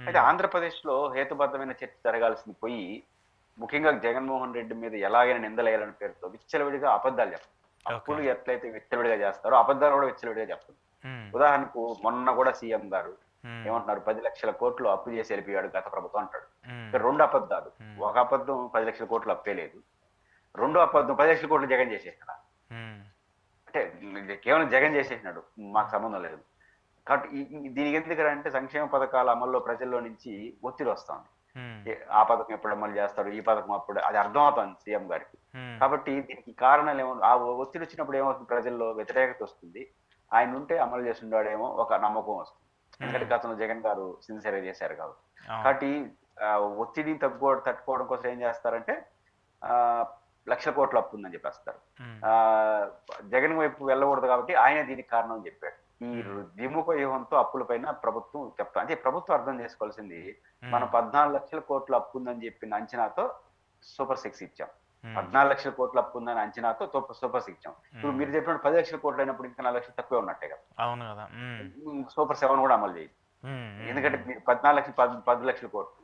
అయితే ఆంధ్రప్రదేశ్‌లో హేతుబద్ధమైన చర్చ జరగాల్సింది పోయి, ముఖ్యంగా జగన్మోహన్ రెడ్డి మీద ఎలాగైనా నిందలేయాలనే పేరుతో విచ్చలవిడిగా అబద్ధాలు చెప్తారు. ఓకే. అప్పులు ఎట్లయితే విచ్చలవిడిగా చేస్తారో, అబద్ధాలు కూడా విచ్చలవిడిగా చెప్తారు. హ్మ్. ఉదాహరణకు మొన్న కూడా సీఎం గారు హ్మ్. ఏమంటున్నారు? 10,00,000 కోట్లు అప్పు చేసి వెళ్ళిపోయాడు గత ప్రభుత్వం అంటాడు. హ్మ్. ఇక్కడ 2 అబద్ధాలు. హ్మ్. ఒక అబద్ధం 10,00,000 కోట్లు అప్పే లేదు. రెండో అబద్ధం 10,00,000 కోట్లు జగన్ చేసేసినాడు. హ్మ్. అంటే ఇది కేవలం జగన్ చేసేసినాడు. మాకు సంబంధం లేదు. కాబట్టి దీనికి ఎందుకంటే సంక్షేమ పథకాల అమల్లో ప్రజల్లో నుంచి ఒత్తిడి వస్తుంది. హ్మ్. ఆ పథకం ఎప్పుడు అమలు చేస్తారు? ఈ పథకం అప్పుడు అది అర్థమవుతుంది సీఎం గారికి. హ్మ్. కాబట్టి దీనికి కారణాలు ఏమో ఆ ఒత్తిడి వచ్చినప్పుడు ఏమవుతుంది ప్రజల్లో వ్యతిరేకత వస్తుంది. ఆయన ఉంటే అమలు చేస్తుండాడేమో ఒక నమ్మకం వస్తుంది. ఎందుకంటే హ్మ్. గతంలో జగన్ గారు సిన్సియర్‌గా చేశారు కాబట్టి. అవును. కాబట్టి ఒత్తిడిని తట్టుకోవడం కోసం ఏం చేస్తారంటే ఆహ్, లక్షల కోట్ల అప్పు ఉందని చెప్పేస్తారు. హ్మ్. ఆహ్, జగన్ వైపు వెళ్ళకూడదు కాబట్టి ఆయనే దీనికి కారణం అని చెప్పాడు. ఈ హ్మ్. ద్విముఖ వ్యూహంతో అప్పులపైన ప్రభుత్వం చెప్తా అంటే ప్రభుత్వం అర్థం చేసుకోవాల్సింది హ్మ్. మనం 14,00,000 కోట్ల అప్పు ఉందని చెప్పిన అంచనాతో సూపర్ సిక్స్ ఇచ్చాం. హ్మ్. 14,00,000 కోట్ల అప్పు ఉందని అంచనాతో సూపర్ సిక్స్ ఇచ్చాం. ఇప్పుడు హ్మ్. మీరు చెప్పినట్టు 10,00,000 కోట్లు అయినప్పుడు ఇంకా 4,00,000 తక్కువే ఉన్నట్టే కదా. అవును గదా! హ్మ్. సూపర్ సెవెన్ కూడా అమలు చేయండి. హ్మ్. హ్మ్. ఎందుకంటే హ్మ్. మీరు 14,00,000 10,00,000 కోట్లు.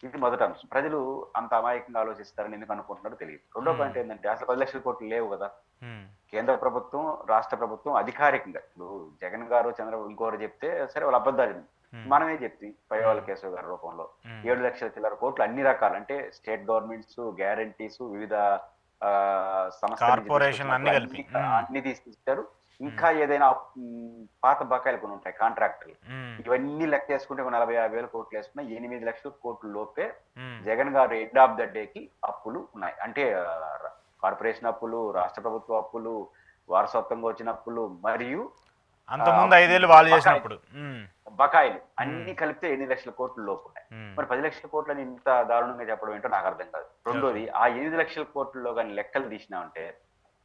ఇది మొదటి అంశం. ప్రజలు అంత అమాయకంగా ఆలోచిస్తారని ఎందుకు అనుకుంటున్నారో తెలియదు. రెండో హ్మ్. పాయింట్ ఏంటంటే అసలు 10,00,000 కోట్లు లేవు కదా. హ్మ్. కేంద్ర ప్రభుత్వం, రాష్ట్ర ప్రభుత్వం అధికారికంగా ఇప్పుడు జగన్ గారు, చంద్రబాబు ఇంకోరు చెప్తే సరే వాళ్ళ అబద్ధాలు. హ్మ్. మనమే చెప్తి పయ్యవాళ్ళ హ్మ్. కేశవ్ గారి రూపంలో హ్మ్. 7,00,000 చిల్లర కోట్లు అన్ని రకాలు అంటే స్టేట్ గవర్నమెంట్స్, గ్యారంటీస్, వివిధ సంస్థల నుంచి తీసుకొచ్చిన కార్పొరేషన్‌లు అన్నీ అప్పులు కలిపి. హ్మ్. అన్ని తీసుకొచ్చారు. హ్మ్. ఇంకా ఏదైనా పాత బకాయిలు కొన్ని ఉంటాయి కాంట్రాక్టులు. హ్మ్. ఇవన్నీ లెక్కేసుకుంటే ఒక 40,000, 50,000 కోట్లు వేసుకున్న 8,00,000 కోట్ల లోపే హ్మ్. జగన్ గారు ఎండ్ ఆఫ్ ద డేకి అప్పులు ఉన్నాయి. అంటే కార్పొరేషన్ అప్పులు, రాష్ట్ర ప్రభుత్వ అప్పులు, వారసత్వంగా వచ్చిన అప్పులు మరియు అంతకుముందు 5 ఏళ్ళు వాళ్ళు బకాయిలు చేసినప్పుడు. హ్మ్. బకాయిలు హ్మ్. అన్ని కలిపితే 8,00,000 కోట్ల లోపు ఉన్నాయి. హ్మ్. మరి 10,00,000 కోట్లని ఇంత దారుణంగా చెప్పడం ఏంటో నాకు అర్థం కాదు. ఓకే. రెండోది ఆ 8,00,000 కోట్లలో కానీ లెక్కలు తీసినామంటే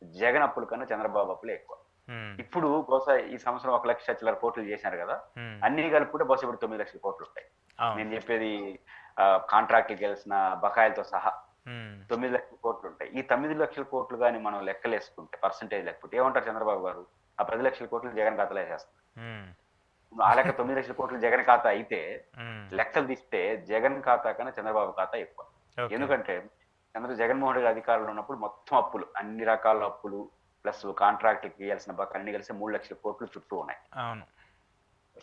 జగన్ అప్పుల కన్నా చంద్రబాబు అప్పులే ఎక్కువ. హ్మ్. ఇప్పుడు బహుశా ఈ సంవత్సరం 1,00,000 చిల్లర కోట్లు చేశారు కదా. హ్మ్. అన్ని కలుపుకుంటే బహుశా ఇప్పుడు 9,00,000 కోట్లు ఉంటాయి. అవును. నేను చెప్పేది కాంట్రాక్ట్లు గెలిచిన బకాయిలతో సహా హ్మ్. 9,00,000 కోట్లు ఉంటాయి. ఈ 9,00,000 కోట్లు కానీ మనం లెక్కలేసుకుంటే పర్సంటేజ్ లేకపోతే ఏమంటారు చంద్రబాబు గారు? ఆ 10,00,000 కోట్లు జగన్ ఖాతాలో వేసేస్తారు. హ్మ్. ఆ లెక్క 9,00,000 కోట్లు జగన్ ఖాతా అయితే హ్మ్. లెక్కలు తీస్తే జగన్ ఖాతా కన్నా చంద్రబాబు ఖాతా ఎక్కువ. ఓకే. ఎందుకంటే జగన్మోహన్ రెడ్డి అధికారంలో ఉన్నప్పుడు మొత్తం అప్పులు అన్ని రకాల అప్పులు ప్లస్ కాంట్రాక్టులకి ఇవ్వాల్సిన బకాయిలు అన్ని కలిసి 3,00,000 కోట్లు చుట్టూ ఉన్నాయి. అవును.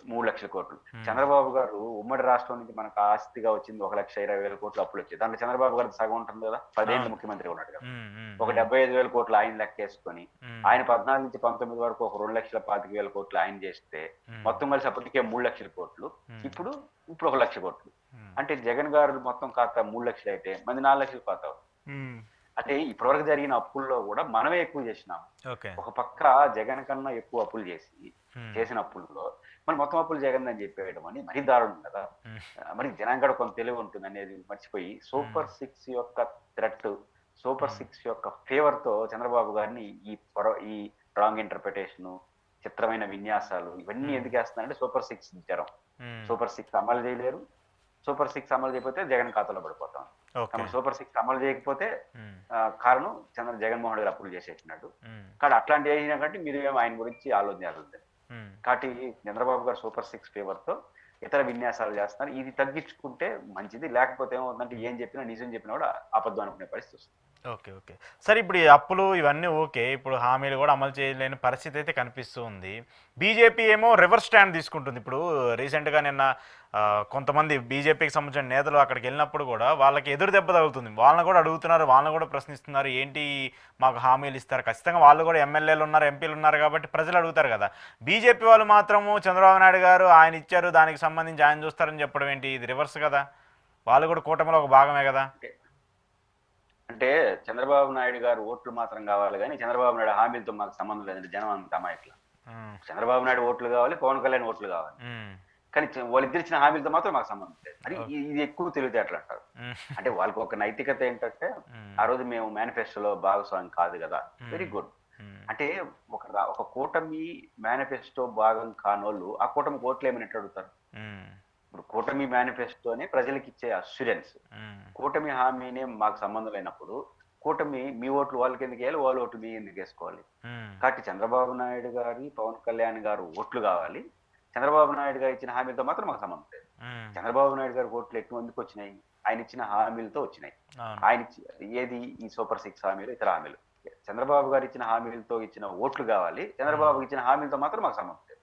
3,00,000 కోట్లు. హ్మ్. చంద్రబాబు గారు ఉమ్మడి రాష్ట్రం నుంచి మనకు ఆస్తిగా వచ్చింది 1,20,000 కోట్లు అప్పులు వచ్చాయి. దాంట్లో చంద్రబాబు గారిది సగం ఉంటుంది కదా. 10 ఏళ్ళు అవును. ముఖ్యమంత్రి ఉన్నాడు కదా. హ్మ్. హ్మ్. ఒక హ్మ్. 75,000 కోట్లు ఆయన లెక్కేసుకొని హ్మ్. ఆయన 14 నుంచి 19 వరకు ఒక 2,25,000 కోట్లు ఆయన చేస్తే హ్మ్. మొత్తం కలిసి అప్పటికే 3,00,000 కోట్లు. హ్మ్. ఇప్పుడు ఇప్పుడు 1,00,000 కోట్లు. హ్మ్. అంటే జగన్ గారు మొత్తం ఖాతా 3,00,000 అయితే మంది 4,00,000 ఖాతా అవుతుంది. హ్మ్. అంటే ఇప్పటివరకు జరిగిన అప్పుల్లో కూడా మనమే ఎక్కువ చేసినాం. ఓకే. ఒక పక్క జగన్ కన్నా ఎక్కువ అప్పులు హ్మ్. చేసిన అప్పుల్లో మరి మొత్తం అప్పులు జగన్ అని చెప్పేయడం అని మరీ దారుణం కదా. హ్మ్. మరి జనానికి కూడా కొంత తెలివి ఉంటుంది అనేది మర్చిపోయి హ్మ్. సూపర్ సిక్స్ యొక్క థ్రెట్, సూపర్ హ్మ్. సిక్స్ యొక్క ఫేవర్ తో చంద్రబాబు గారిని ఈ రాంగ్ ఇంటర్ప్రిటేషన్, చిత్రమైన విన్యాసాలు ఇవన్నీ హ్మ్. ఎందుకు వేస్తున్నారంటే సూపర్ సిక్స్ జ్వరం. హ్మ్. సూపర్ సిక్స్ అమలు చేయలేరు. సూపర్ సిక్స్ అమలు చేయకపోతే జగన్ ఖాతాలో పడిపోతాం. ఓకే. కాబట్టి సూపర్ సిక్స్ అమలు చేయకపోతే హ్మ్. కారణం జగన్మోహన్ రెడ్డి అప్పులు చేసేసినాడు. హ్మ్. కానీ అట్లాంటివి అయినా కంటే మీరు ఏమో ఆయన గురించి ఆలోచించాలి. హ్మ్. కాబట్టి చంద్రబాబు గారు సూపర్ సిక్స్ ఫేవర్‌తో ఇతర విన్యాసాలు చేస్తున్నారు. ఇది తగ్గించుకుంటే మంచిది. లేకపోతే ఏమవుతుందంటే ఏం చెప్పినా నిజం చెప్పినా కూడా అబద్ధం అనుకునే పరిస్థితి వస్తుంది. ఓకే. ఓకే. సరే ఇప్పుడు ఈ అప్పులు ఇవన్నీ ఓకే. ఇప్పుడు హామీలు గూడా అమలు చేయలేని పరిస్థితి అయితే కనిపిస్తూ ఉంది. బీజేపీ ఏమో రివర్స్ స్టాండ్ తీసుకుంటుంది. ఇప్పుడు రీసెంట్‌గా నిన్న కొంతమంది బీజేపీకి సంబంధించిన నేతలు అక్కడికెళ్ళినప్పుడు గూడా వాళ్ళకి ఎదురు దెబ్బ తగులుతుంది. వాళ్ళని గూడా అడుగుతున్నారు. వాళ్ళని గూడా ప్రశ్నిస్తున్నారు. ఏంటి మాకు హామీలు ఇస్తారు. ఖచ్చితంగా వాళ్ళు గూడా ఎమ్మెల్యేలు ఉన్నారు, ఎంపీలు ఉన్నారు కాబట్టి ప్రజలు అడుగుతారు గదా! బీజేపీ వాళ్ళు మాత్రము చంద్రబాబు నాయుడు గారు ఆయన ఇచ్చారు. దానికి సంబంధించి ఆయన చూస్తారని చెప్పడం ఏంటి? ఇది రివర్స్ గదా! వాళ్ళు గూడా కూటమిలో ఒక భాగమే గదా! అంటే అంటే చంద్రబాబు నాయుడు గారు ఓట్లు మాత్రం కావాలి గానీ చంద్రబాబు నాయుడు హామీలతో మాకు సంబంధం లేదంటే జనం అంత అమాయకులు. హ్మ్. చంద్రబాబు నాయుడు ఓట్లు కావాలి, పవన్ కళ్యాణ్ ఓట్లు కావాలి. హ్మ్. కానీ వాళ్ళిద్దరు ఇచ్చిన హామీలతో మాత్రం మాకు సంబంధం లేదు. అది ఓకే. ఇది ఎక్కువ తెలివితేటలు అంటారు. హ్మ్. అంటే వాళ్ళకి ఒక నైతికత ఏంటంటే హ్మ్. ఆ రోజు మేము మేనిఫెస్టోలో భాగస్వామి కాదు కదా. వెరీ హ్మ్. గుడ్. హ్మ్. అంటే ఒక కూటమి మేనిఫెస్టో భాగం కానోళ్ళు ఆ కూటమికి ఓట్లు ఏమని ఎట్లా అడుగుతారు? హ్మ్. ఇప్పుడు కూటమి మేనిఫెస్టోనే ప్రజలకు ఇచ్చే అష్యూరెన్స్. హ్మ్. కూటమి హామీనే మాకు సంబంధం లేనప్పుడు కూటమి మీ ఓట్లు వాళ్ళకి ఎందుకు వేయాలి? వాళ్ళ ఓట్లు మీ ఎందుకు వేసుకోవాలి? హ్మ్. కాబట్టి చంద్రబాబు నాయుడు గారి, పవన్ కళ్యాణ్ గారు ఓట్లు కావాలి. చంద్రబాబు నాయుడు గారు ఇచ్చిన హామీలతో మాత్రం మాకు సంబంధం లేదు. చంద్రబాబు నాయుడు గారి ఓట్లు ఎటువంటి వచ్చినాయి? ఆయన ఇచ్చిన హామీలతో వచ్చినాయి. ఆయన ఏది ఈ సూపర్ 6 హామీలు, ఇతర హామీలు. చంద్రబాబు గారు ఇచ్చిన హామీలతో ఇచ్చిన ఓట్లు కావాలి, చంద్రబాబు ఇచ్చిన హామీలతో మాత్రం మాకు సంబంధం లేదు.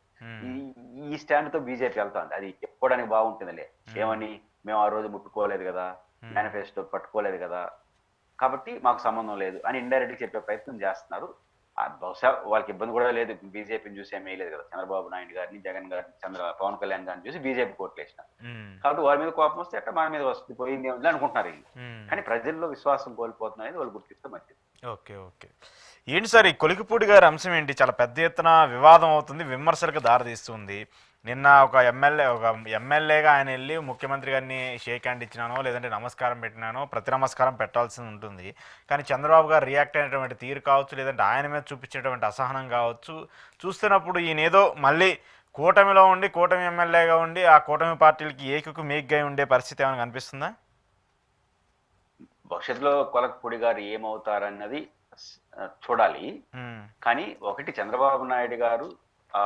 ఈ స్టాండ్ తో బీజేపీ వెళ్తాంది. అది చెప్పుకోవడానికి బాగుంటుందిలే, ఏమని మేము ఆ రోజు ముట్టుకోలేదు కదా, మేనిఫెస్టో పట్టుకోలేదు కదా, కాబట్టి మాకు సంబంధం లేదు అని ఇండైరెక్ట్ చెప్పే ప్రయత్నం చేస్తున్నారు. బహుశా వాళ్ళకి ఇబ్బంది కూడా లేదు, బీజేపీని చూసి ఏమీ లేదు కదా. చంద్రబాబు నాయుడు గారిని, జగన్ గారిని, పవన్ కళ్యాణ్ గారిని చూసి బీజేపీ కోట్లు వేసినారు. కాబట్టి వాళ్ళ మీద కోపం వస్తే ఎట్లా మన మీద వస్తుంది, పోయింది ఏమిటి అనుకుంటున్నారు వీళ్ళు. కానీ ప్రజల్లో విశ్వాసం కోల్పోతున్నది వాళ్ళు గుర్తిస్తే మంచిది. Okay okay. ఏంటి సార్ ఈ కొలికిపూడి గారి అంశం ఏంటి? చాలా పెద్ద ఎత్తున వివాదం అవుతుంది, విమర్శలకు దారితీస్తుంది. నిన్న ఒక ఎమ్మెల్యేగా ఆయన వెళ్ళి ముఖ్యమంత్రి గారిని షేక్ హ్యాండ్ ఇచ్చినానో లేదంటే నమస్కారం పెట్టినానో, ప్రతి నమస్కారం పెట్టాల్సి ఉంటుంది. కానీ చంద్రబాబు గారు రియాక్ట్ అయినటువంటి తీరు కావచ్చు, లేదంటే ఆయన మీద చూపించేటువంటి అసహనం కావచ్చు, చూస్తున్నప్పుడు ఈయన ఏదో మళ్ళీ కూటమిలో ఉండి, కూటమి ఎమ్మెల్యేగా ఉండి ఆ కూటమి పార్టీలకి ఏకకు మేక్గా ఉండే పరిస్థితి ఏమైనా కనిపిస్తుందా? భవిష్యత్తులో కొలకపూడి గారు ఏమవుతారన్నది చూడాలి. కానీ ఒకటి, చంద్రబాబు నాయుడు గారు ఆ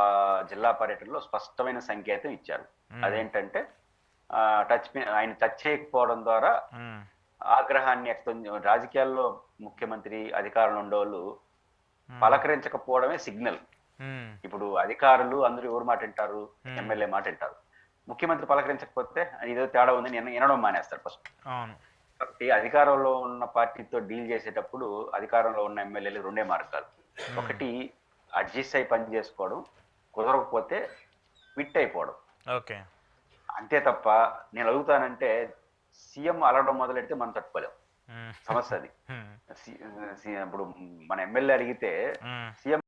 జిల్లా పర్యటనలో స్పష్టమైన సంకేతం ఇచ్చారు. అదేంటంటే ఆయన టచ్ చేయకపోవడం ద్వారా ఆగ్రహాన్ని వ్యక్తం, రాజకీయాల్లో ముఖ్యమంత్రి అధికారంలో ఉండేవాళ్ళు పలకరించకపోవడమే సిగ్నల్. ఇప్పుడు అధికారులు అందరూ ఎవరు మాట వింటారు? ఎమ్మెల్యే మాట వింటారు. ముఖ్యమంత్రి పలకరించకపోతే ఏదో తేడా ఉందని వినడం మానేస్తారు ఫస్ట్. కాబట్టి అధికారంలో ఉన్న పార్టీతో డీల్ చేసేటప్పుడు అధికారంలో ఉన్న ఎమ్మెల్యేలు రెండే మార్గాలు. ఒకటి అడ్జస్ట్ అయి పని చేసుకోవడం, కుదరకపోతే క్విట్ అయిపోవడం. ఓకే, అంతే తప్ప నేను అడుగుతానంటే సీఎం అలగడం మొదలెడితే మనం తట్టుకోలేం, సమస్య అది. ఇప్పుడు మన ఎమ్మెల్యే అడిగితే సీఎం